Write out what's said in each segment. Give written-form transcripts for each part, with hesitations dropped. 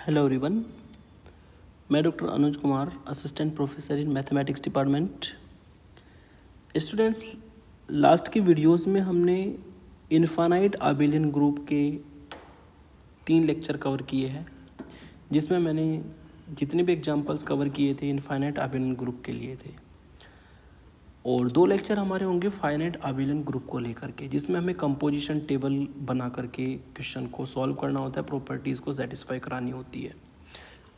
Hello everyone, मैं doctor Anuj Kumar, assistant professor in mathematics department. Students, last की videos में हमने इनफाइनाइट आबेलियन ग्रुप के 3 लेक्चर कवर किए हैं, जिसमें मैंने जितने भी एग्जांपल्स कवर किए थे इनफाइनाइट आबेलियन ग्रुप के लिए थे। और 2 लेक्चर हमारे होंगे फाइनाइट आबेलियन ग्रुप को लेकर के, जिसमें हमें कंपोजिशन टेबल बना करके क्वेश्चन को सॉल्व करना होता है, प्रॉपर्टीज़ को सेटिस्फाई करानी होती है।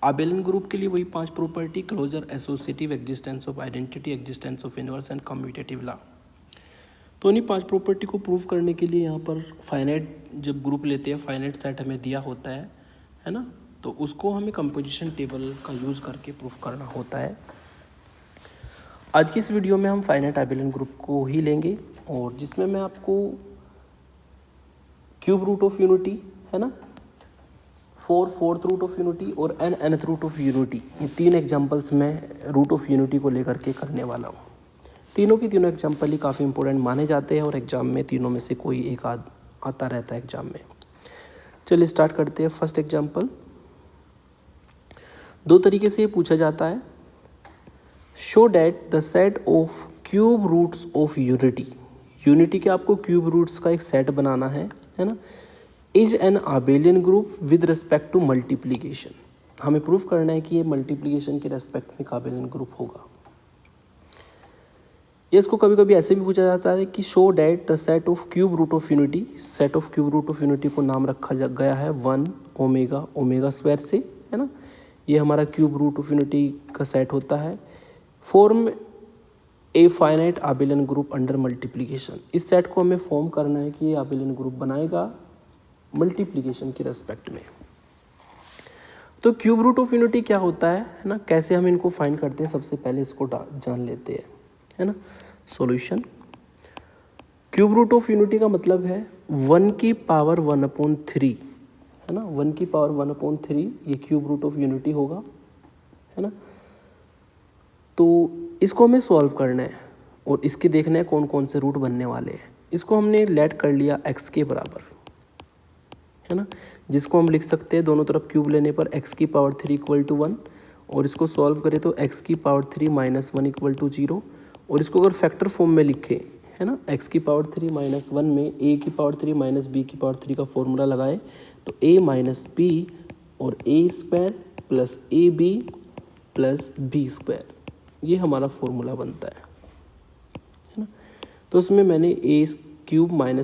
आबेलियन ग्रुप के लिए वही 5 property: closure, associative, existence of identity, existence of inverse and commutative law. तो इन्हीं 5 प्रॉपर्टी को प्रूव करने के लिए यहाँ पर फाइनाइट जब ग्रुप लेते हैं, फाइनाइट सेट हमें दिया होता है ना, तो उसको हमें कंपोजिशन टेबल का यूज़ करके प्रूव करना होता है। आज की इस वीडियो में हम फाइनाइट आबेलियन ग्रुप को ही लेंगे, और जिसमें मैं आपको क्यूब रूट ऑफ यूनिटी है ना, फोर्थ रूट ऑफ यूनिटी और nth रूट ऑफ यूनिटी, ये 3 एग्जांपल्स मैं रूट ऑफ यूनिटी को लेकर के करने वाला हूँ। तीनों एग्जांपल ही काफ़ी इंपॉर्टेंट माने जाते हैं, और एग्जाम में तीनों में से कोई एक आता रहता है एग्जाम में। चलिए स्टार्ट करते हैं। फर्स्ट एग्जांपल 2 तरीके से ये पूछा जाता है। Show that the set of cube roots of unity के आपको क्यूब रूट्स का एक सेट बनाना है ना, is an abelian group with respect to multiplication. हमें प्रूफ करना है कि ये मल्टीप्लीकेशन के रेस्पेक्ट में आबेलियन ग्रुप होगा। ये इसको कभी कभी ऐसे भी पूछा जाता है कि show that the set of cube root of unity. Set of cube root of unity को नाम रखा गया है 1 ओमेगा स्क्वायर से, है ना। ये हमारा क्यूब रूट ऑफ यूनिटी का सेट होता है। Form a finite abelian group under multiplication. इस सेट को हमें फॉर्म करना है कि ये आबेलियन ग्रुप बनाएगा मल्टीप्लिकेशन के रेस्पेक्ट में। तो क्यूब रूट ऑफ यूनिटी क्या होता है ना, कैसे हम इनको फाइंड करते हैं, सबसे पहले इसको जान लेते हैं, है ना। Solution: cube root of unity का मतलब है 1 की पावर 1/3, है ना। 1 की पावर 1/3 ये क्यूब रूट ऑफ यूनिटी होगा, है ना। तो इसको हमें सॉल्व करना है और इसके देखना है कौन कौन से रूट बनने वाले हैं। इसको हमने लेट कर लिया x के बराबर, है ना, जिसको हम लिख सकते हैं दोनों तरफ क्यूब लेने पर x की पावर 3 = 1, और इसको सॉल्व करें तो x की पावर 3 - 1 = 0। और इसको अगर फैक्टर फॉर्म में लिखे, है ना, x की पावर 3 - 1 में a की पावर 3 - b की पावर 3 का फॉर्मूला लगाए तो a - b और a² + ab + b², ये हमारा फॉर्मूला बनता है ना। तो इसमें मैंने a³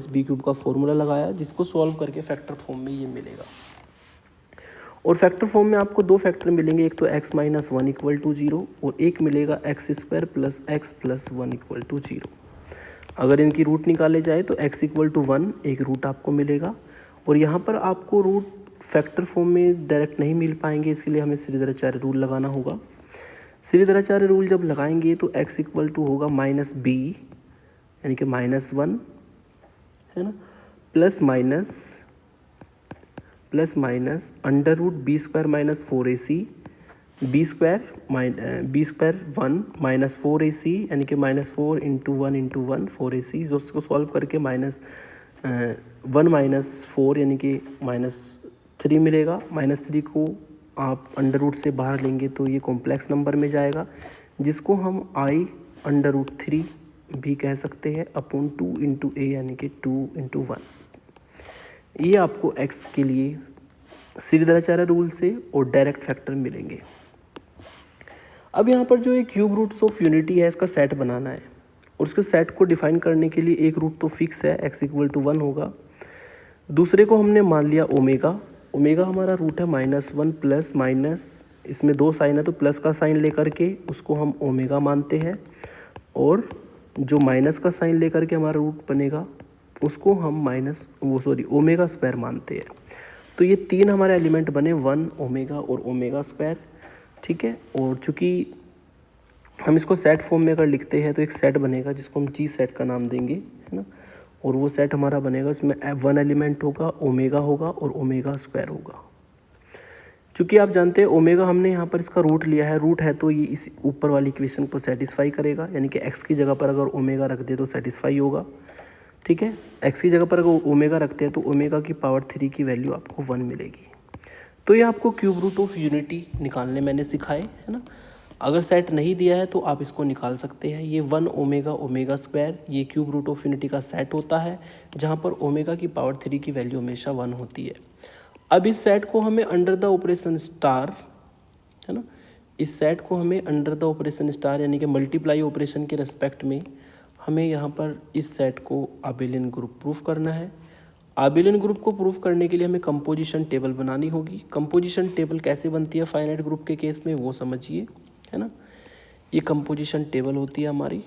- b³ का फॉर्मूला लगाया, जिसको सॉल्व करके फैक्टर फॉर्म में ये मिलेगा। और फैक्टर फॉर्म में आपको 2 फैक्टर मिलेंगे, एक तो x - 1 = 0 और एक मिलेगा x² + x + 1 = 0। अगर इनकी रूट निकाले जाए तो x = 1 एक रूट आपको मिलेगा, और यहाँ पर आपको रूट फैक्टर फॉर्म में डायरेक्ट नहीं मिल पाएंगे, इसलिए हमें श्रीधराचार्य रूल लगाना होगा। श्रीधराचार्य रूल जब लगाएंगे तो x = होगा -b, यानी कि -1, है ना, plus minus √b² - 4ac, b² 1 - 4ac, यानी कि -4 × 1 × 1 4ac, जो उसको सॉल्व करके -1 - 4 यानी कि -3 मिलेगा। -3 को आप अंडर रूट से बाहर लेंगे तो ये कॉम्प्लेक्स नंबर में जाएगा, जिसको हम i√3 भी कह सकते हैं अपॉन 2 × a, यानी कि 2 × 1। ये आपको x के लिए श्रीधराचार्य रूल से और डायरेक्ट फैक्टर मिलेंगे। अब यहाँ पर जो एक क्यूब रूट्स ऑफ यूनिटी है, इसका सेट बनाना है, और उसके सेट को डिफाइन करने के लिए एक रूट तो फिक्स है, x = 1 होगा। दूसरे को हमने मान लिया ओमेगा हमारा रूट है -1 प्लस माइनस, इसमें 2 साइन है तो प्लस का साइन लेकर के उसको हम ओमेगा मानते हैं, और जो माइनस का साइन लेकर के हमारा रूट बनेगा उसको हम ओमेगा² मानते हैं। तो ये 3 हमारे एलिमेंट बने, 1 ओमेगा और ओमेगा², ठीक है। और चूँकि हम इसको सेट फॉर्म में अगर लिखते हैं तो एक सेट बनेगा जिसको हम जी सेट का नाम देंगे, है ना। और वो सेट हमारा बनेगा, इसमें 1 एलिमेंट होगा, ओमेगा होगा और ओमेगा² होगा। चूँकि आप जानते हैं ओमेगा हमने यहाँ पर इसका रूट लिया है, रूट है तो ये इस ऊपर वाली इक्वेशन को सेटिस्फाई करेगा, यानी कि x की जगह पर अगर ओमेगा रख दे तो सेटिस्फाई होगा, ठीक है। x की जगह पर अगर ओमेगा रखते हैं तो ओमेगा की पावर 3 की वैल्यू आपको 1 मिलेगी। तो ये आपको क्यूब रूट ऑफ यूनिटी निकालने मैंने सिखाए, है ना। अगर सेट नहीं दिया है तो आप इसको निकाल सकते हैं। ये 1 ओमेगा ओमेगा स्क्वायर ये क्यूब रूट ऑफ यूनिटी का सेट होता है, जहाँ पर ओमेगा की पावर 3 की वैल्यू हमेशा 1 होती है। अब इस सेट को हमें अंडर द ऑपरेशन स्टार, है ना, इस सेट को हमें अंडर द ऑपरेशन स्टार यानी कि मल्टीप्लाई ऑपरेशन के रेस्पेक्ट में हमें यहाँ पर इस सेट को आबेलियन ग्रुप प्रूफ करना है। आबेलियन ग्रुप को प्रूफ करने के लिए हमें कंपोजिशन टेबल बनानी होगी। कंपोजिशन टेबल कैसे बनती है फाइनाइट ग्रुप के केस में वो समझिए, है ना। ये कंपोजिशन टेबल होती है हमारी।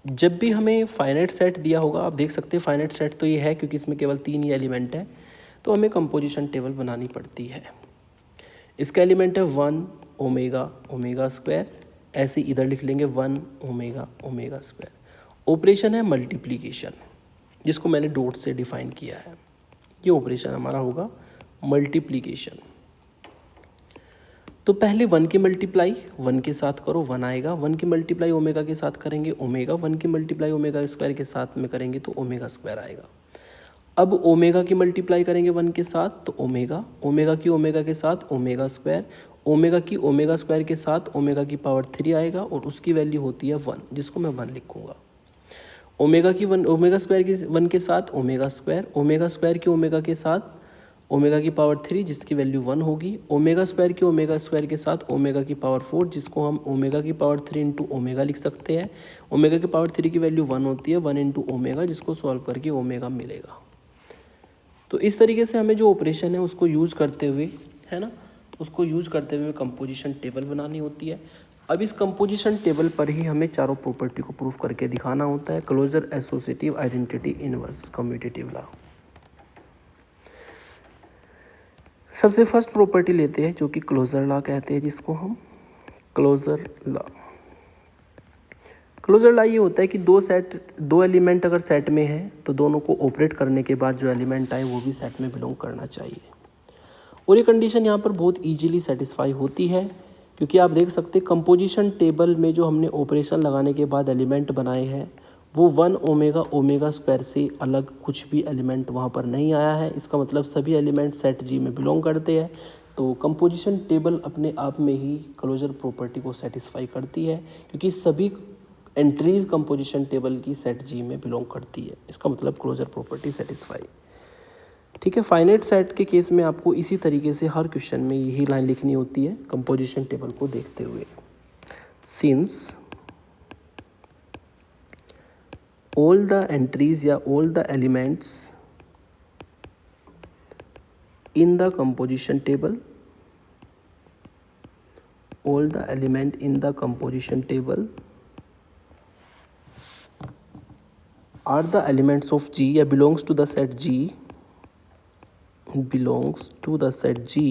जब भी हमें फाइनाइट सेट दिया होगा, आप देख सकते हैं फाइनाइट सेट तो ये है क्योंकि इसमें केवल 3 ही एलिमेंट है, तो हमें कंपोजिशन टेबल बनानी पड़ती है। इसका एलिमेंट है 1 ओमेगा ओमेगा स्क्वायर, ऐसे इधर लिख लेंगे 1 ओमेगा ओमेगा स्क्वायर। ऑपरेशन है मल्टीप्लिकेशन, जिसको मैंने डॉट से डिफाइन किया है। ये ऑपरेशन हमारा होगा मल्टीप्लिकेशन। तो पहले 1 की मल्टीप्लाई 1 के साथ करो, 1 आएगा। 1 की मल्टीप्लाई ओमेगा के साथ करेंगे ओमेगा, 1 की मल्टीप्लाई ओमेगा स्क्वायर के साथ में करेंगे तो ओमेगा स्क्वायर आएगा। अब ओमेगा की मल्टीप्लाई करेंगे 1 के साथ तो ओमेगा, ओमेगा की ओमेगा के साथ ओमेगा स्क्वायर, ओमेगा की ओमेगा स्क्वायर के साथ ओमेगा की पावर 3 आएगा और उसकी वैल्यू होती है 1, जिसको मैं 1 लिखूँगा। ओमेगा की 1 ओमेगा स्क्वायर की 1 के साथ ओमेगा स्क्वायर, ओमेगा स्क्वायर की ओमेगा के साथ ओमेगा की पावर 3 जिसकी वैल्यू 1 होगी, ओमेगा स्क्वायर की ओमेगा स्क्वायर के साथ ओमेगा की पावर 4 जिसको हम ओमेगा की पावर 3 इंटू ओमेगा लिख सकते हैं। ओमेगा की पावर 3 की वैल्यू 1 होती है, 1 इंटू ओमेगा, जिसको सॉल्व करके ओमेगा मिलेगा। तो इस तरीके से हमें जो ऑपरेशन है उसको यूज़ करते हुए, है ना, उसको यूज़ करते हुए कंपोजिशन टेबल बनानी होती है। अब इस कंपोजिशन टेबल पर ही हमें चारों प्रॉपर्टी को प्रूफ करके दिखाना होता है। Closure, associative, identity, inverse, commutative law. सबसे फर्स्ट प्रॉपर्टी लेते हैं जो कि क्लोजर लॉ कहते हैं, जिसको हम क्लोजर लॉ। क्लोजर लॉ ये होता है कि दो एलिमेंट अगर सेट में है तो दोनों को ऑपरेट करने के बाद जो एलिमेंट आए वो भी सेट में बिलोंग करना चाहिए। और ये कंडीशन यहाँ पर बहुत इजीली सेटिस्फाई होती है, क्योंकि आप देख सकते हैं कंपोजिशन टेबल में जो हमने ऑपरेशन लगाने के बाद एलिमेंट बनाए हैं वो 1 ओमेगा ओमेगा स्क्वायर से अलग कुछ भी एलिमेंट वहाँ पर नहीं आया है। इसका मतलब सभी एलिमेंट सेट जी में बिलोंग करते हैं। तो कंपोजिशन टेबल अपने आप में ही क्लोजर प्रॉपर्टी को सेटिस्फाई करती है, क्योंकि सभी एंट्रीज कंपोजिशन टेबल की सेट जी में बिलोंग करती है। इसका मतलब क्लोजर प्रॉपर्टी सेटिस्फाई। ठीक है, फाइनाइट सेट के केस में आपको इसी तरीके से हर क्वेश्चन में यही लाइन लिखनी होती है कंपोजिशन टेबल को देखते हुए। सिंस all the entries या all the elements in the composition table, all the element in the composition table are the elements of G या belongs to the set G, belongs to the set G,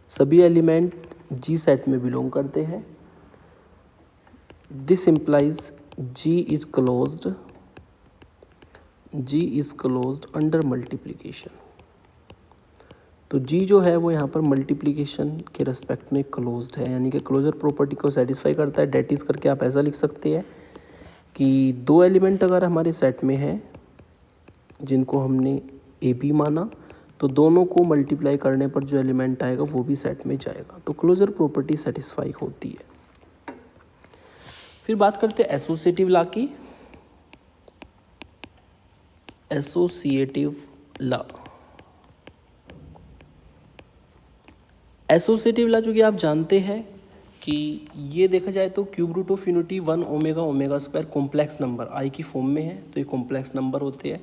सभी element G set में belong करते हैं। This implies G is closed under multiplication। तो G जो है वो यहाँ पर मल्टीप्लिकेशन के रेस्पेक्ट में क्लोज्ड है, यानी कि क्लोजर प्रॉपर्टी को सेटिस्फाई करता है। डेट इज करके आप ऐसा लिख सकते हैं कि दो एलिमेंट अगर हमारे सेट में है जिनको हमने ए बी माना, तो दोनों को मल्टीप्लाई करने पर जो एलिमेंट आएगा वो भी सेट में जाएगा। तो क्लोजर प्रॉपर्टी सेटिस्फाई होती है। फिर बात करते हैं एसोसिएटिव लॉ की। एसोसिएटिव लॉ, एसोसिएटिव लॉ जो कि आप जानते हैं कि ये देखा जाए तो cube root of unity 1 omega omega square complex number i की फॉर्म में है, तो ये कॉम्प्लेक्स नंबर होते हैं।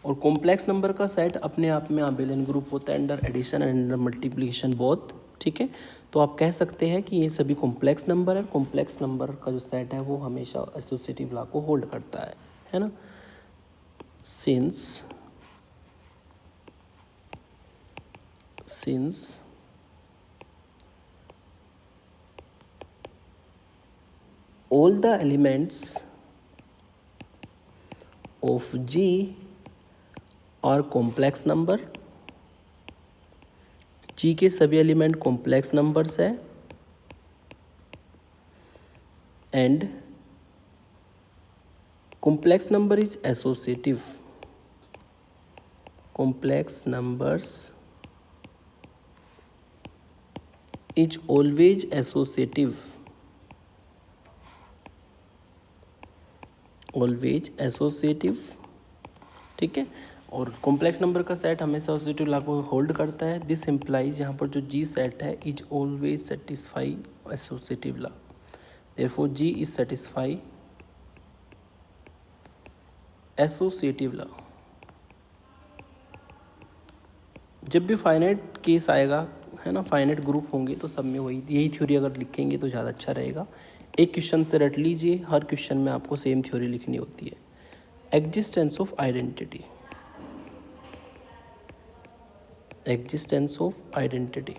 और कॉम्प्लेक्स नंबर का सेट अपने आप में आबेलियन ग्रुप होता है under addition and under multiplication both. ठीक है, तो आप कह सकते हैं कि ये सभी कॉम्प्लेक्स नंबर है। कॉम्प्लेक्स नंबर का जो सेट है वो हमेशा एसोसिएटिव लॉ को होल्ड करता है ना। Since all the elements of G are complex number, G के सभी एलिमेंट कॉम्प्लेक्स नंबर्स है, and complex number is associative. complex numbers is always associative, always associative, ठीक है। और कॉम्प्लेक्स नंबर का सेट हमेशा एसोसिएटिव ला को होल्ड करता है। दिस इम्प्लाइज यहाँ पर जो जी सेट है is always satisfy associative law, therefore G is satisfy associative law. जब भी फाइनाइट केस आएगा, है ना, फाइनाइट ग्रुप होंगे तो सब में वही यही थ्योरी अगर लिखेंगे तो ज़्यादा अच्छा रहेगा। एक क्वेश्चन से रट लीजिए, हर क्वेश्चन में आपको सेम थ्योरी लिखनी होती है। Existence of identity, existence of identity,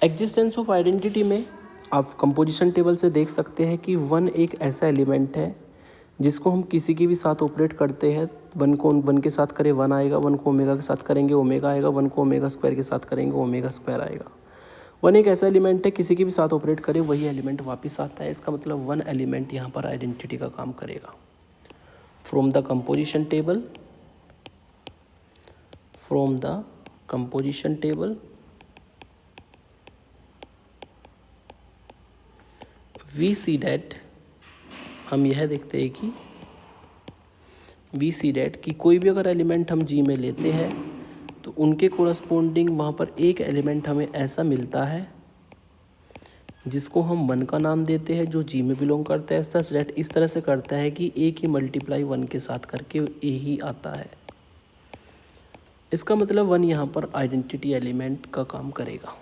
existence of identity में आप कंपोजिशन टेबल से देख सकते हैं कि वन एक ऐसा एलिमेंट है जिसको हम किसी के भी साथ ऑपरेट करते हैं। वन को वन के साथ करें वन आएगा, वन को ओमेगा के साथ करेंगे ओमेगा आएगा, वन को ओमेगा स्क्वायर के साथ करेंगे ओमेगा स्क्वायर आएगा। वन एक ऐसा एलिमेंट है किसी के भी साथ ऑपरेट करे वही एलिमेंट वापस आता है। इसका मतलब वन एलिमेंट यहाँ पर आइडेंटिटी का काम करेगा। From the composition table, from the composition table we see that, हम यह देखते हैं कि वी सी डैट कि कोई भी अगर एलिमेंट हम जी में लेते हैं तो उनके कोरस्पोंडिंग वहाँ पर एक एलिमेंट हमें ऐसा मिलता है जिसको हम वन का नाम देते हैं, जो जी में बिलोंग करता है। सच डैट इस तरह से करता है कि ए की मल्टीप्लाई वन के साथ करके ए ही आता है। इसका मतलब वन यहाँ पर आइडेंटिटी एलिमेंट का काम करेगा।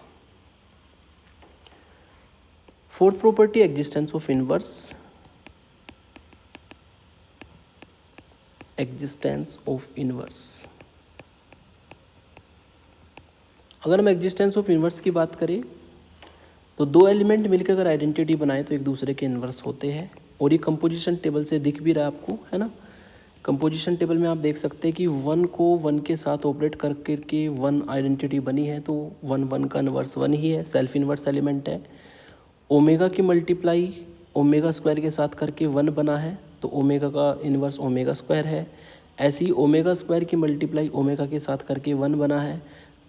Fourth property, existence of inverse, existence of inverse. अगर हम एग्जिस्टेंस ऑफ इनवर्स की बात करें तो दो एलिमेंट मिलकर अगर आइडेंटिटी बनाए तो एक दूसरे के इनवर्स होते हैं। और ये कंपोजिशन टेबल से दिख भी रहा है आपको, है ना। कंपोजिशन टेबल में आप देख सकते हैं कि वन को वन के साथ ऑपरेट करके वन आइडेंटिटी बनी है, तो वन वन का इनवर्स वन ही है, सेल्फ इनवर्स एलिमेंट है। ओमेगा की मल्टीप्लाई ओमेगा स्क्वायर के साथ करके वन बना है, तो ओमेगा का इनवर्स ओमेगा स्क्वायर है। ऐसी ओमेगा स्क्वायर की मल्टीप्लाई ओमेगा के साथ करके वन बना है,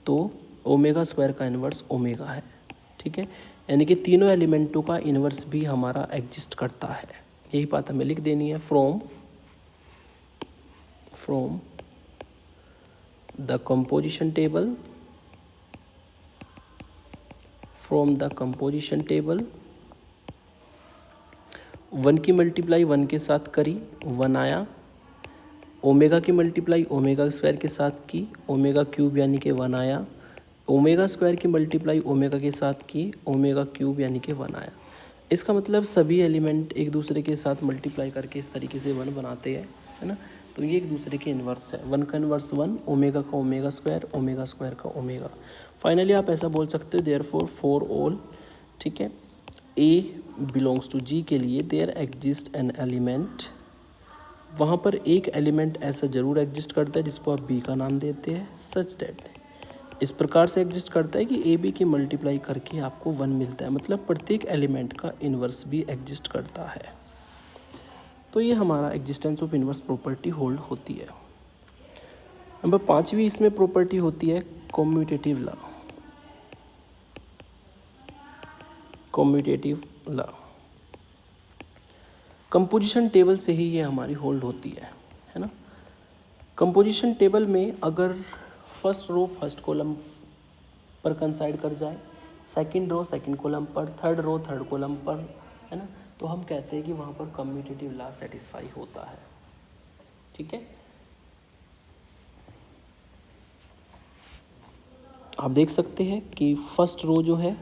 तो ओमेगा स्क्वायर का इनवर्स ओमेगा है, ठीक है। यानी कि तीनों एलिमेंटों का इनवर्स भी हमारा एग्जिस्ट करता है। यही बात हमें लिख देनी है। From the composition table, from the composition table one की मल्टीप्लाई वन के साथ करी वन आया, ओमेगा की मल्टीप्लाई ओमेगा स्क्वायर के साथ की ओमेगा क्यूब यानी कि वन आया, ओमेगा स्क्वायर की मल्टीप्लाई ओमेगा के साथ की ओमेगा क्यूब यानी कि वन आया। इसका मतलब सभी एलिमेंट एक दूसरे के साथ मल्टीप्लाई करके इस तरीके से वन बनाते हैं, है ना। तो ये एक दूसरे के इन्वर्स है। वन का इन्वर्स वन, ओमेगा का ओमेगा स्क्वायर का ओमेगा। फाइनली आप ऐसा बोल सकते हो देयरफॉर फॉर ऑल, ठीक है, ए बिलोंग्स टू जी के लिए देयर एग्जिस्ट एन एलिमेंट, वहाँ पर एक एलिमेंट ऐसा ज़रूर एग्जिस्ट करता है जिसको आप बी का नाम देते हैं। सच डैट इस प्रकार से एग्जिस्ट करता है कि ए बी की मल्टीप्लाई करके आपको वन मिलता है, मतलब प्रत्येक एलिमेंट का इन्वर्स भी एग्जिस्ट करता है। तो ये हमारा existence of inverse property hold होती है। नंबर 5वीं इसमें प्रॉपर्टी होती है commutative law, commutative law. Composition table से ही ये हमारी होल्ड होती है ना। कंपोजिशन टेबल में अगर फर्स्ट रो फर्स्ट कॉलम पर कंसाइड कर जाए, सेकंड रो सेकंड कॉलम पर, थर्ड रो थर्ड कॉलम पर, है ना, तो हम कहते हैं कि वहाँ पर कम्यूटेटिव लॉ सेटिस्फाई होता है, ठीक है। आप देख सकते हैं कि फर्स्ट रो जो है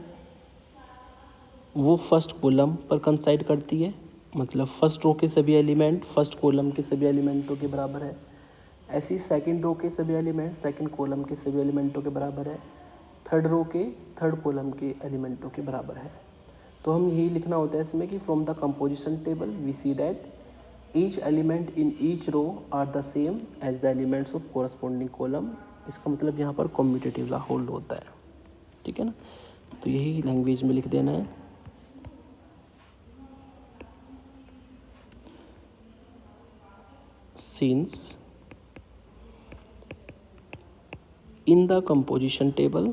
वो फर्स्ट कॉलम पर कंसाइड करती है, मतलब फर्स्ट रो के सभी एलिमेंट फर्स्ट कॉलम के सभी एलिमेंटों के बराबर है। ऐसी सेकंड रो के सभी एलिमेंट सेकंड कॉलम के सभी एलिमेंटों के बराबर है, थर्ड रो के थर्ड कॉलम के एलिमेंटों के बराबर है। तो हम यही लिखना होता है इसमें कि from the composition table we see that each element in each row are the same as the elements of corresponding column. इसका मतलब यहाँ पर कम्यूटेटिव लॉ होल्ड होता है, ठीक है ना। तो यही लैंग्वेज में लिख देना है। since in the composition table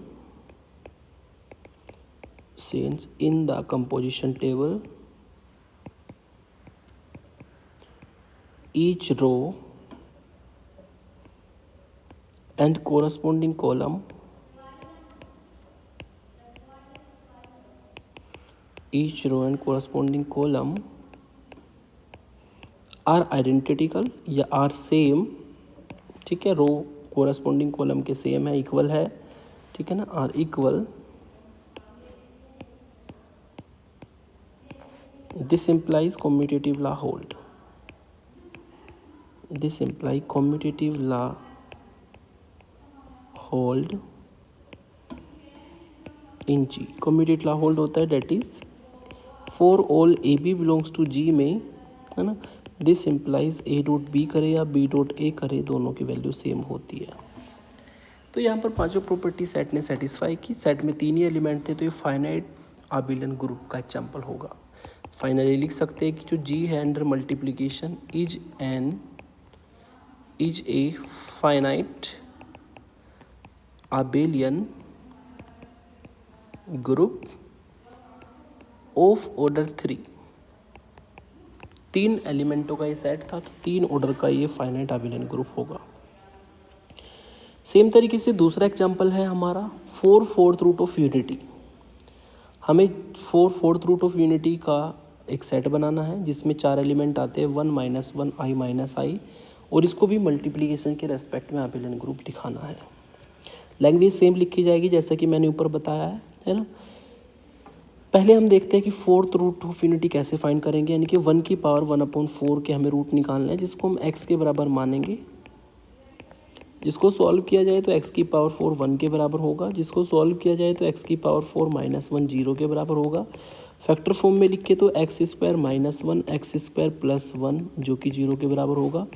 each row and corresponding column are identical या are same, ठीक है, रो कोरस्पॉन्डिंग कॉलम के सेम है, इक्वल है, ठीक है ना, are equal, this implies commutative law hold, this imply commutative law hold in G. Commutative law hold होता है that is for all A B belongs to G में, है ना, this implies A dot B करे या B dot A करे, दोनों की वैल्यू सेम होती है। तो यहाँ पर पांचों प्रॉपर्टी सेट ने सेटिस्फाई की। सेट में 3 ही एलिमेंट थे, तो ये फाइनाइट आबिलियन ग्रुप का एग्जाम्पल होगा। फाइनली लिख सकते हैं कि जो जी है under multiplication is a finite abelian group of order 3। 3 एलिमेंटों का ये सेट था, तो 3 ऑर्डर का ये फाइनाइट आबिलियन ग्रुप होगा। सेम तरीके से दूसरा एग्जांपल है हमारा 4/4 रूट ऑफ यूनिटी। हमें 4/4 रूट ऑफ यूनिटी का एक सेट बनाना है जिसमें 4 एलिमेंट आते हैं 1 - 1 i - i, और इसको भी मल्टीप्लिकेशन के रेस्पेक्ट में आबिलियन ग्रुप दिखाना है। लैंग्वेज सेम लिखी जाएगी जैसा कि मैंने ऊपर बताया है ना। पहले हम देखते हैं कि 4th रूट ऑफ यूनिटी कैसे फाइंड करेंगे, यानी कि 1 की पावर 1/4 के हमें रूट निकालना है, जिसको हम x के बराबर मानेंगे। जिसको सॉल्व किया जाए तो x की पावर 4 1 के बराबर होगा, जिसको सॉल्व किया जाए तो x की पावर 4 - 1 0 के बराबर होगा। फैक्टर फॉर्म में लिखे तो x² - 1 x² + 1 जो कि 0 के बराबर होगा,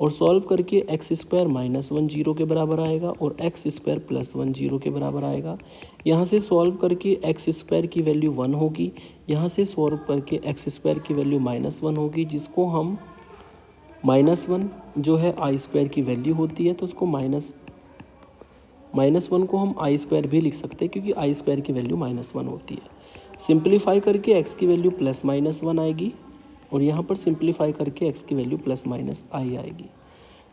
और सॉल्व करके x² - 1 0 के बराबर आएगा और x² + 1 0 के बराबर आएगा। यहाँ से सॉल्व करके x² की वैल्यू 1 होगी, यहाँ से सॉल्व करके x² की वैल्यू -1 होगी, जिसको हम -1 जो है i² की वैल्यू होती है, तो उसको -1 को हम i² भी लिख सकते हैं क्योंकि i² की वैल्यू -1 होती है। सिंप्लीफाई करके x की वैल्यू +-1 आएगी, और यहाँ पर सिंप्लीफाई करके x की वैल्यू +- i आएगी।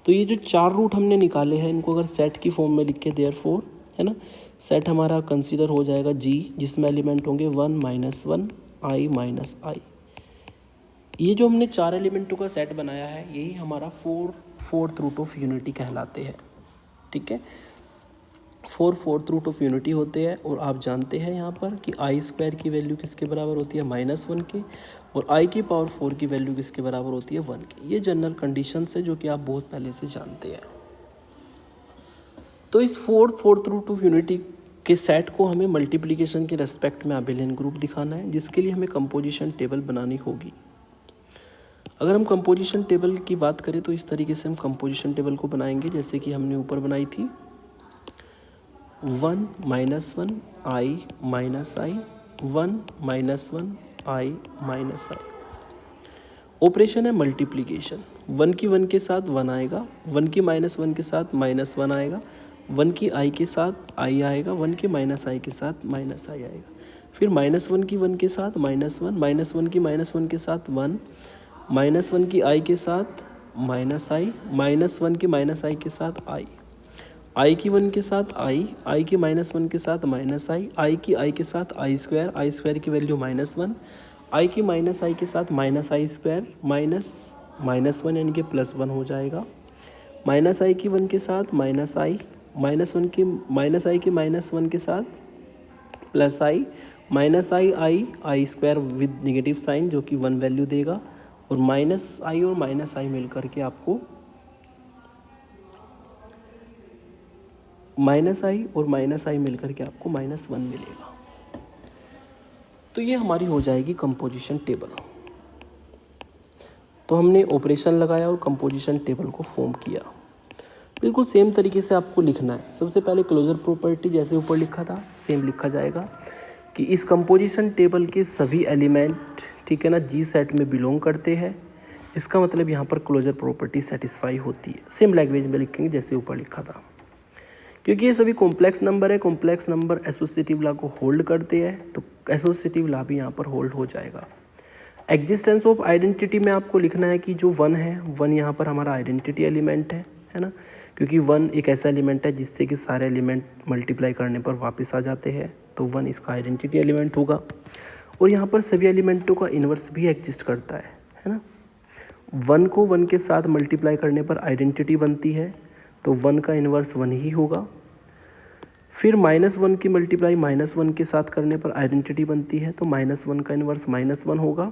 तो ये जो 4 रूट हमने निकाले हैं, इनको अगर सेट की फॉर्म में लिखे देयरफॉर, है ना, सेट हमारा कंसीडर हो जाएगा G, जिसमें एलिमेंट होंगे 1 - 1 i - i। ये जो हमने 4 एलिमेंटों का सेट बनाया है, यही हमारा 4/4 रूट ऑफ यूनिटी कहलाते हैं, ठीक है। 4/4 रूट ऑफ यूनिटी होते हैं, और आप जानते हैं यहाँ पर कि i² की वैल्यू किसके बराबर होती है, -1 के, और i की पावर 4 की वैल्यू किसके बराबर होती है, 1 की। ये जनरल कंडीशंस है जो कि आप बहुत पहले से जानते हैं। तो इस 4/4 रूट ऑफ यूनिटी के सेट को हमें मल्टीप्लिकेशन के रेस्पेक्ट में आबिलियन ग्रुप दिखाना है, जिसके लिए हमें कंपोजिशन टेबल बनानी होगी। अगर हम कंपोजिशन टेबल की बात करें तो इस तरीके से हम कंपोजिशन टेबल को बनाएंगे जैसे कि हमने ऊपर बनाई थी, 1 - 1 i - i, 1 - 1 i - i। Operation है मल्टीप्लिकेशन। 1 की 1 के साथ 1 आएगा, 1 की -1 के साथ -1 आएगा, 1 की i के साथ i आएगा, 1 के -i के साथ -i आएगा, फिर -1 की 1 के साथ -1, -1 की -1 के साथ 1, -1 की i के साथ -i, -1 की -i के साथ i की 1 के साथ i की -1 के साथ -i की i के साथ i² की वैल्यू -1, i की -i के साथ -i² -1 यानी कि +1 हो जाएगा, -i की 1 के साथ -i, -1 की -i की -1 के साथ +i, -i with negative sign जो कि 1 वैल्यू देगा, और -i और -i मिल करके आपको -i और -i मिल करके आपको -1 मिलेगा। तो ये हमारी हो जाएगी कंपोजिशन टेबल। तो हमने ऑपरेशन लगाया और कंपोजिशन टेबल को फॉर्म किया। बिल्कुल सेम तरीके से आपको लिखना है। सबसे पहले क्लोजर प्रॉपर्टी जैसे ऊपर लिखा था सेम लिखा जाएगा कि इस कंपोजिशन टेबल के सभी एलिमेंट, ठीक है ना, जी सेट में बिलोंग करते हैं। इसका मतलब यहाँ पर क्लोजर प्रॉपर्टी सेटिस्फाई होती है। सेम लैंग्वेज में लिखेंगे जैसे ऊपर लिखा था। क्योंकि ये सभी कॉम्प्लेक्स नंबर है, कॉम्प्लेक्स नंबर एसोसिएटिव लॉ को होल्ड करते हैं, तो एसोसिएटिव लॉ भी यहाँ पर होल्ड हो जाएगा। एग्जिस्टेंस ऑफ आइडेंटिटी में आपको लिखना है कि जो वन है, वन यहाँ पर हमारा आइडेंटिटी एलिमेंट है ना, क्योंकि वन एक ऐसा एलिमेंट है जिससे कि सारे एलिमेंट मल्टीप्लाई करने पर वापस आ जाते हैं, तो वन इसका आइडेंटिटी एलिमेंट होगा। और यहाँ पर सभी एलिमेंटों का इन्वर्स भी एग्जिस्ट करता है ना। वन को वन के साथ मल्टीप्लाई करने पर आइडेंटिटी बनती है, तो वन का इन्वर्स वन ही होगा। फिर -1 की मल्टीप्लाई -1 के साथ करने पर आइडेंटिटी बनती है, तो -1 का इन्वर्स -1 होगा।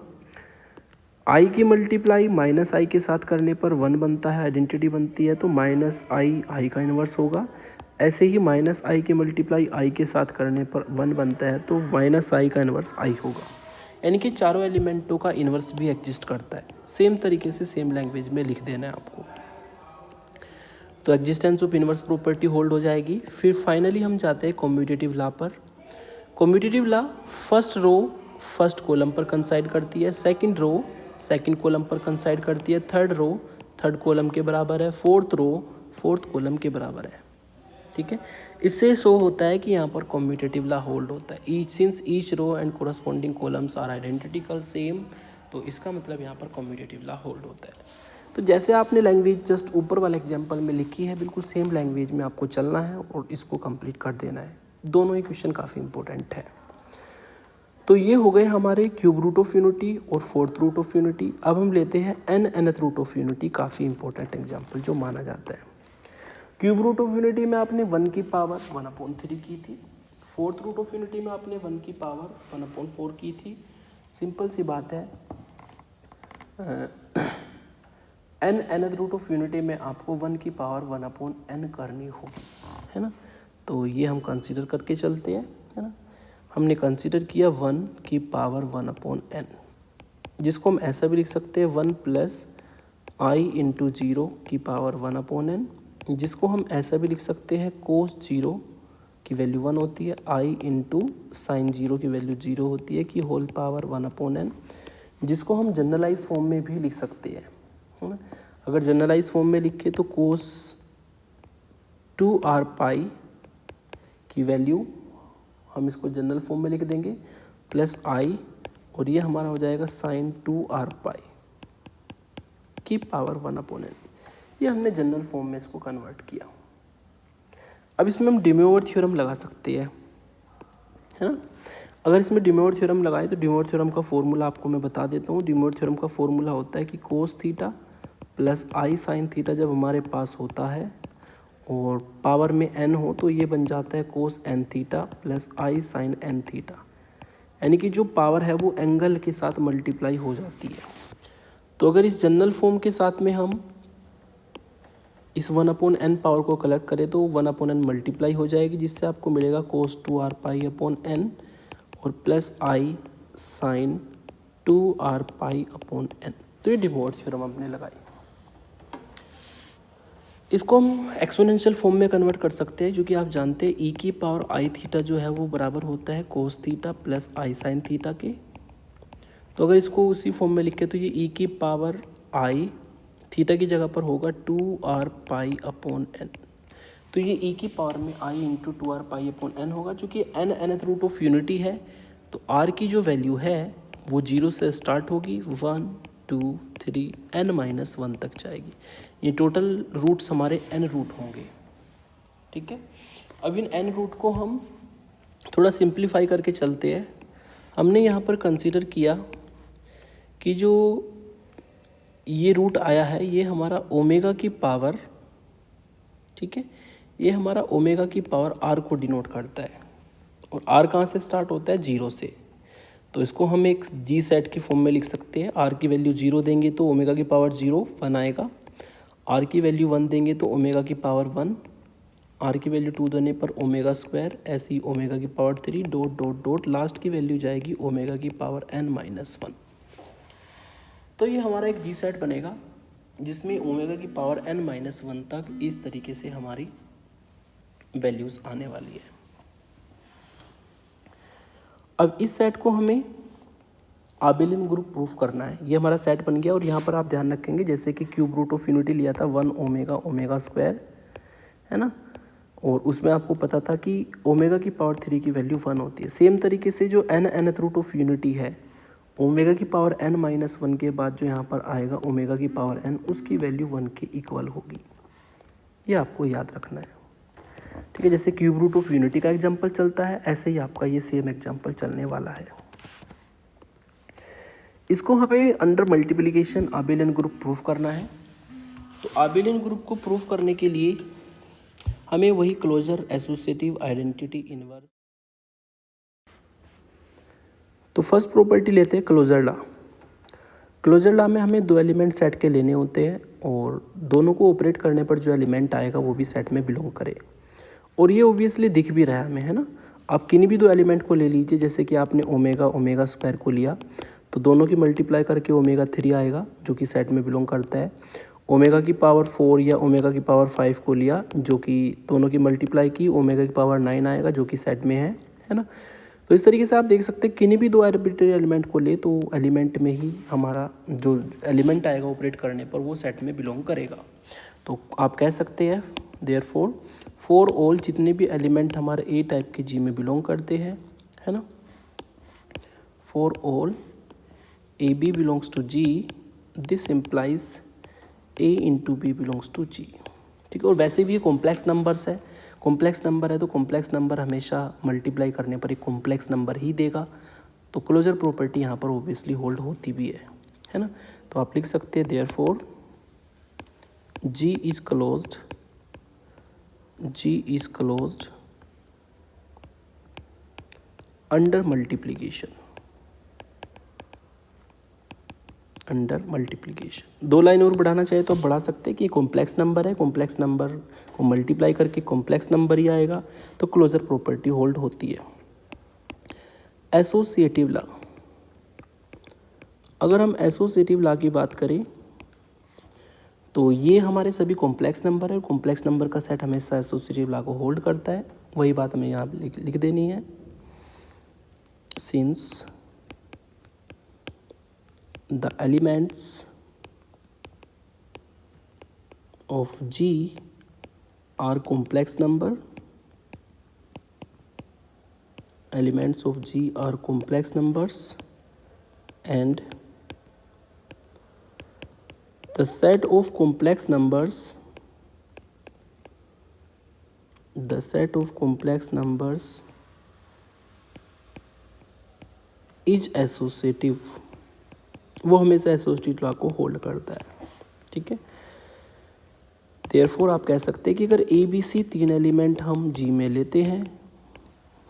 आई की मल्टीप्लाई -i के साथ करने पर 1 बनता है, आइडेंटिटी बनती है, तो -i का इन्वर्स होगा। ऐसे ही -i की मल्टीप्लाई i के साथ करने पर 1 बनता है, तो -i का इन्वर्स i होगा। यानी कि चारों एलिमेंटों का इन्वर्स भी एग्जिस्ट करता है। सेम तरीके से सेम लैंग्वेज में लिख देना है आपको। तो existence of inverse property hold हो जाएगी। फिर फाइनली हम जाते हैं कॉम्यूटेटिव लॉ पर। Commutative law first row first column पर कंसाइड करती है, सेकंड रो सेकंड कॉलम पर कंसाइड करती है, थर्ड रो थर्ड कॉलम के बराबर है, फोर्थ रो फोर्थ कॉलम के बराबर है। ठीक है, इससे शो होता है कि यहाँ पर कॉम्यूटेटिव लॉ होल्ड होता है। Each since each row and corresponding columns are identical same, तो इसका मतलब यहाँ पर कॉम्यूटेटिव लॉ होल्ड होता है। तो जैसे आपने लैंग्वेज जस्ट ऊपर वाले एग्जांपल में लिखी है, बिल्कुल सेम लैंग्वेज में आपको चलना है और इसको कंप्लीट कर देना है। दोनों ही क्वेश्चन काफ़ी इंपॉर्टेंट है। तो ये हो गए हमारे क्यूब रूट ऑफ यूनिटी और फोर्थ रूट ऑफ यूनिटी। अब हम लेते हैं nth रूट ऑफ यूनिटी, काफ़ी इंपॉर्टेंट एग्जाम्पल जो माना जाता है। क्यूब रूट ऑफ यूनिटी में आपने 1 की पावर 1/3 की थी। फोर्थ रूट ऑफ यूनिटी में आपने 1 की पावर 1/4 की थी। सिंपल सी बात है, nth रूट ऑफ यूनिटी में आपको 1 की पावर 1/n करनी होगी, है ना। तो ये हम कंसीडर करके चलते हैं, है ना। हमने कंसीडर किया 1 की पावर 1/n, जिसको हम ऐसा भी लिख सकते हैं 1 + i × 0 की पावर 1/n, जिसको हम ऐसा भी लिख सकते हैं cos 0 की वैल्यू 1 होती है, i × sin 0 की वैल्यू 0 होती है, की होल पावर 1/n, जिसको हम जनरलाइज फॉर्म में भी लिख सकते हैं, है ना। अगर जनरलाइज फॉर्म में लिखे तो cos 2r पाई की वैल्यू हम इसको जनरल फॉर्म में लिख देंगे प्लस i, और ये हमारा हो जाएगा sin 2r पाई की पावर 1/n। ये हमने जनरल फॉर्म में इसको कन्वर्ट किया। अब इसमें हम डी मोवर थ्योरम लगा सकते हैं, है ना। अगर इसमें डी मोवर थ्योरम लगाए तो डी मोवर थ्योरम का फॉर्मूला आपको मैं बता देता हूँ। डी मोवर थ्योरम का फॉर्मूला होता है कि cos theta plus i sin theta जब हमारे पास होता है और पावर में n हो, तो ये बन जाता है cos n theta plus i sin n theta, यानी कि जो पावर है वो एंगल के साथ मल्टीप्लाई हो जाती है। तो अगर इस जनरल फॉर्म के साथ में हम इस 1/n पावर को कलेक्ट करें तो 1/n मल्टीप्लाई हो जाएगी, जिससे आपको मिलेगा cos 2r पाई/n और प्लस i sin 2r पाई/n। तो ये डी मोवर थ्योरम हमने लगाई। इसको हम एक्सपोनेंशियल फॉर्म में कन्वर्ट कर सकते हैं, क्योंकि आप जानते हैं e की पावर i थीटा जो है वो बराबर होता है cos theta plus i sin theta के। तो अगर इसको उसी फॉर्म में लिखे तो ये e की पावर i थीटा की जगह पर होगा 2r पाई/n। तो ये e की पावर में i × 2r पाई/n होगा। चूँकि nth रूट ऑफ यूनिटी है तो r की जो वैल्यू है वो 0 से स्टार्ट होगी, 1 2 3 n-1 तक जाएगी। ये टोटल रूट्स हमारे n रूट होंगे, ठीक है। अब इन n रूट को हम थोड़ा सिंप्लीफाई करके चलते हैं। हमने यहाँ पर कंसीडर किया कि जो ये रूट आया है ये हमारा ओमेगा की पावर, ठीक है, ये हमारा ओमेगा की पावर r को डिनोट करता है, और r कहाँ से स्टार्ट होता है 0 से। तो इसको हम एक जी सेट की फॉर्म में लिख सकते हैं। r की वैल्यू 0 देंगे तो ओमेगा की पावर 0 1 आएगा, r की वैल्यू 1 देंगे तो ओमेगा की पावर 1, r की वैल्यू 2 देने पर ओमेगा स्क्वायर, ऐसे ही ओमेगा की power 3 dot dot dot, last की वैल्यू जाएगी ओमेगा की पावर n-1। तो ये हमारा एक जी सेट बनेगा जिसमें ओमेगा की पावर n-1 तक इस तरीके से हमारी वैल्यूज़ आने वाली है। अब इस सेट को हमें आबेलियन ग्रुप प्रूफ करना है। ये हमारा सेट बन गया और यहाँ पर आप ध्यान रखेंगे जैसे कि क्यूब रूट ऑफ यूनिटी लिया था 1 ओमेगा ओमेगा स्क्वायर, है ना, और उसमें आपको पता था कि ओमेगा की पावर 3 की वैल्यू 1 होती है। सेम तरीके से जो nth रूट ऑफ यूनिटी है, ओमेगा की पावर n-1 के बाद जो यहाँ पर आएगा ओमेगा की पावर n, उसकी वैल्यू 1 के इक्वल होगी। ये आपको याद रखना है, ठीक है। जैसे क्यूब रूट ऑफ यूनिटी का एग्जाम्पल चलता है, ऐसे ही आपका ये सेम एग्जाम्पल चलने वाला है। इसको हमें अंडर मल्टीप्लिकेशन आबेलियन ग्रुप प्रूफ करना है। तो आबेलियन ग्रुप को प्रूफ करने के लिए हमें वही क्लोजर एसोसिएटिव आइडेंटिटी इनवर्स। तो फर्स्ट प्रॉपर्टी लेते हैं क्लोजर लॉ। क्लोजर लॉ में हमें 2 एलिमेंट सेट के लेने होते हैं और दोनों को ऑपरेट करने पर जो एलिमेंट आएगा वो भी सेट में बिलोंग करे। और ये ऑब्वियसली दिख भी रहा है हमें, है ना। आप किन्हीं भी 2 एलिमेंट को ले लीजिए, जैसे कि आपने ओमेगा ओमेगा स्क्वायर को लिया तो दोनों की मल्टीप्लाई करके ओमेगा 3 आएगा जो कि सेट में बिलोंग करता है। ओमेगा की पावर 4 या ओमेगा की पावर 5 को लिया जो कि दोनों की मल्टीप्लाई की ओमेगा की पावर 9 आएगा जो कि सेट में है ना। तो इस तरीके से आप देख सकते हैं किन्हीं भी 2 आर्बिट्रेरी एलिमेंट को ले तो एलिमेंट में ही हमारा जो एलिमेंट आएगा ऑपरेट करने पर वो सेट में बिलोंग करेगा। तो आप कह सकते हैं देयरफॉर फॉर ऑल जितने भी एलिमेंट हमारे ए टाइप के जी में बिलोंग करते हैं, है ना, for all A B belongs to G, this implies A into B belongs to G, ठीक है। और वैसे भी ये कॉम्प्लेक्स नंबर्स है, कॉम्प्लेक्स नंबर है तो कॉम्प्लेक्स नंबर हमेशा मल्टीप्लाई करने पर एक कॉम्प्लेक्स नंबर ही देगा। तो क्लोजर प्रॉपर्टी यहाँ पर ऑब्वियसली होल्ड होती भी है ना। तो आप लिख सकते हैं therefore G is closed under multiplication. 2 line और बढ़ाना चाहे तो आप बढ़ा सकते हैं कि कॉम्प्लेक्स नंबर है, कॉम्प्लेक्स नंबर को मल्टीप्लाई करके कॉम्प्लेक्स नंबर ही आएगा तो क्लोजर प्रॉपर्टी होल्ड होती है। एसोसिएटिव लॉ, अगर हम एसोसिएटिव लॉ की बात करें तो ये हमारे सभी कॉम्प्लेक्स नंबर है, कॉम्प्लेक्स नंबर का सेट हमेशा एसोसिएटिव लॉ को होल्ड करता है। वही बात हमें यहाँ लिख देनी है, since the elements of G are complex number, elements of G are complex numbers and the set of complex numbers is associative, वो हमेशा एसोसिएटिव लॉ को होल्ड करता है, ठीक है। देयरफॉर आप कह सकते हैं कि अगर ए बी सी 3 एलिमेंट हम जी में लेते हैं,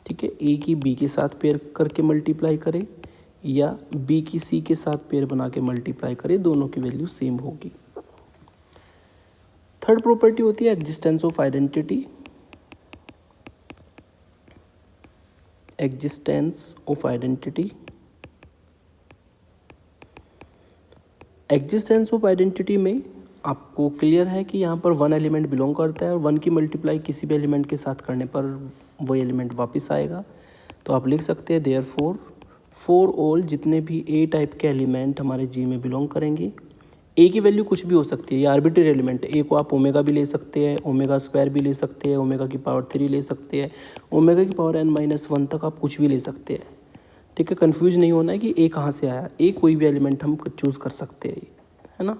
ठीक है, ए की बी के साथ पेयर करके मल्टीप्लाई करें या बी की सी के साथ पेयर बना के मल्टीप्लाई करें, दोनों की वैल्यू सेम होगी। थर्ड प्रॉपर्टी होती है existence of identity. Existence of identity में आपको क्लियर है कि यहाँ पर 1 एलिमेंट बिलोंग करता है और 1 की मल्टीप्लाई किसी भी एलिमेंट के साथ करने पर वो एलिमेंट वापस आएगा। तो आप लिख सकते हैं देयरफॉर फॉर ऑल जितने भी ए टाइप के एलिमेंट हमारे जी में बिलोंग करेंगे, ए की वैल्यू कुछ भी हो सकती है, ये आर्बिट्रेरी एलिमेंट है। ए को आप ओमेगा भी ले सकते हैं, ओमेगा स्क्वायर भी ले सकते हैं, ओमेगा की पावर 3 ले सकते हैं, ओमेगा की पावर n-1 तक आप कुछ भी ले सकते हैं, ठीक है। कंफ्यूज नहीं होना है कि ए कहाँ से आया, ए कोई भी एलिमेंट हम चूज़ कर सकते हैं, है ना।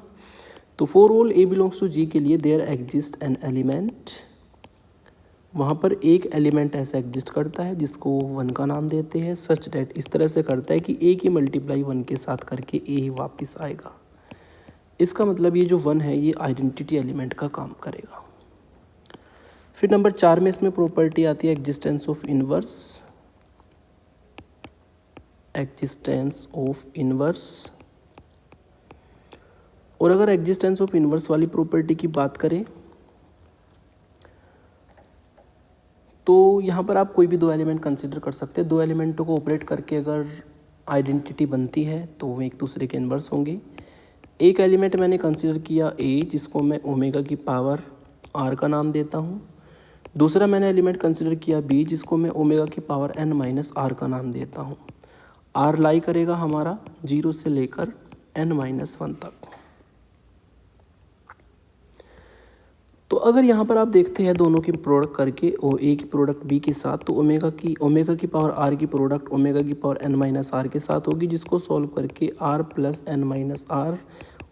तो for all A belongs to G के लिए देयर एग्जिस्ट एन एलिमेंट, वहाँ पर एक एलिमेंट ऐसा एग्जिस्ट करता है जिसको 1 का नाम देते हैं, सच डेट इस तरह से करता है कि ए की मल्टीप्लाई 1 के साथ करके ए ही वापस आएगा। इसका मतलब ये जो 1 है ये आइडेंटिटी एलिमेंट का काम करेगा। फिर नंबर 4 में इसमें प्रॉपर्टी आती है एग्जिस्टेंस ऑफ इनवर्स। और अगर एग्जिस्टेंस ऑफ इनवर्स वाली प्रॉपर्टी की बात करें तो यहाँ पर आप कोई भी 2 एलिमेंट कंसिडर कर सकते हैं। 2 एलिमेंटों को ऑपरेट करके अगर आइडेंटिटी बनती है तो वो एक दूसरे के इनवर्स होंगे। एक एलिमेंट मैंने कंसिडर किया ए, जिसको मैं ओमेगा की पावर आर का नाम देता हूँ। दूसरा मैंने एलिमेंट कंसिडर किया बी, जिसको मैं ओमेगा की पावर n-r का नाम देता हूँ। आर लाई करेगा हमारा 0 से लेकर n-1 तक। तो अगर यहाँ पर आप देखते हैं दोनों की प्रोडक्ट करके और ए की प्रोडक्ट बी के साथ, तो ओमेगा की पावर आर की प्रोडक्ट ओमेगा की पावर n-r के साथ होगी, जिसको सॉल्व करके r प्लस n-r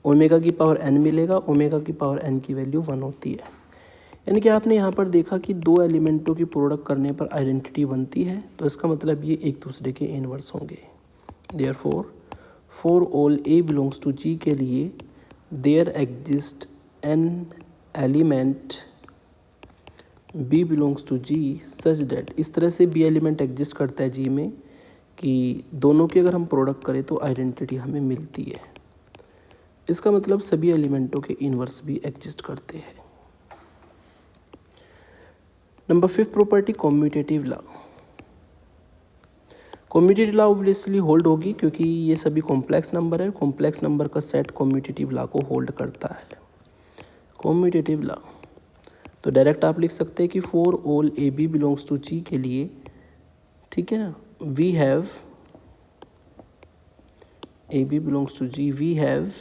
ओमेगा की पावर n मिलेगा। ओमेगा की पावर n की वैल्यू 1 होती है। यानी कि आपने यहाँ पर देखा कि दो एलिमेंटों की प्रोडक्ट करने पर आइडेंटिटी बनती है, तो इसका मतलब ये एक दूसरे के इनवर्स होंगे। Therefore for all a belongs to g के लिए there exist n element b belongs to g such that, इस तरह से b एलिमेंट एग्जिस्ट करता है g में कि दोनों की अगर हम प्रोडक्ट करें तो आइडेंटिटी हमें मिलती है। इसका मतलब सभी एलिमेंटों के इनवर्स भी एग्जिस्ट करते हैं। Number 5 property commutative law. Commutative law obviously hold होगी क्योंकि ये सभी कॉम्प्लेक्स नंबर है। कॉम्प्लेक्स नंबर का सेट कॉम्यूटेटिव लॉ को होल्ड करता है। कॉम्यूटेटिव लॉ तो डायरेक्ट आप लिख सकते हैं कि for all A B belongs to G के लिए, ठीक है ना, we have A B belongs to G, we have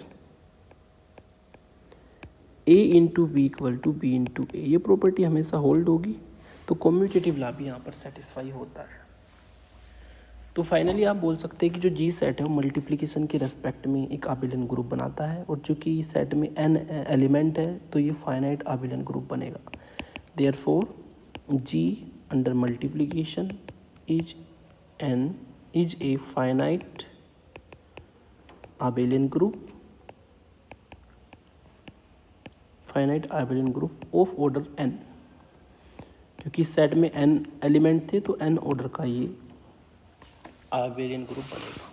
A into B equal to B into A. ये प्रॉपर्टी हमेशा होल्ड होगी, तो कॉम्यूटेटिव लॉ भी यहाँ पर सेटिस्फाई होता है। तो फाइनली आप बोल सकते हैं कि जो जी सेट है वो मल्टीप्लिकेशन के रेस्पेक्ट में एक आबिलियन ग्रुप बनाता है, और चूँकि सेट में n एलिमेंट है तो ये फाइनाइट आबिलियन ग्रुप बनेगा। Therefore G under multiplication is a finite abelian group of order n। क्योंकि सेट में n एलिमेंट थे तो n ऑर्डर का ये आबिलियन ग्रुप बनेगा।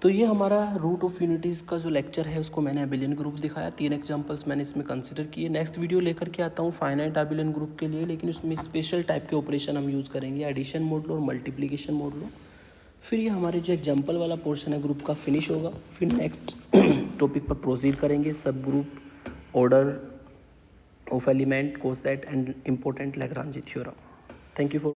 तो ये हमारा रूट ऑफ यूनिटीज़ का जो लेक्चर है उसको मैंने आबिलियन ग्रुप दिखाया। 3 एग्जांपल्स मैंने इसमें कंसिडर किए। नेक्स्ट वीडियो लेकर के आता हूँ फाइनाइट आबिलियन ग्रुप के लिए, लेकिन उसमें स्पेशल टाइप के ऑपरेशन हम यूज़ करेंगे, एडिशन मॉडुलो और मल्टीप्लिकेशन मॉडुलो। फिर ये हमारे जो एग्जाम्पल वाला पोर्शन है ग्रुप का फिनिश होगा। फिर नेक्स्ट टॉपिक पर प्रोसीड करेंगे, सब group, order of element, coset and important Lagrange theorem. Thank you for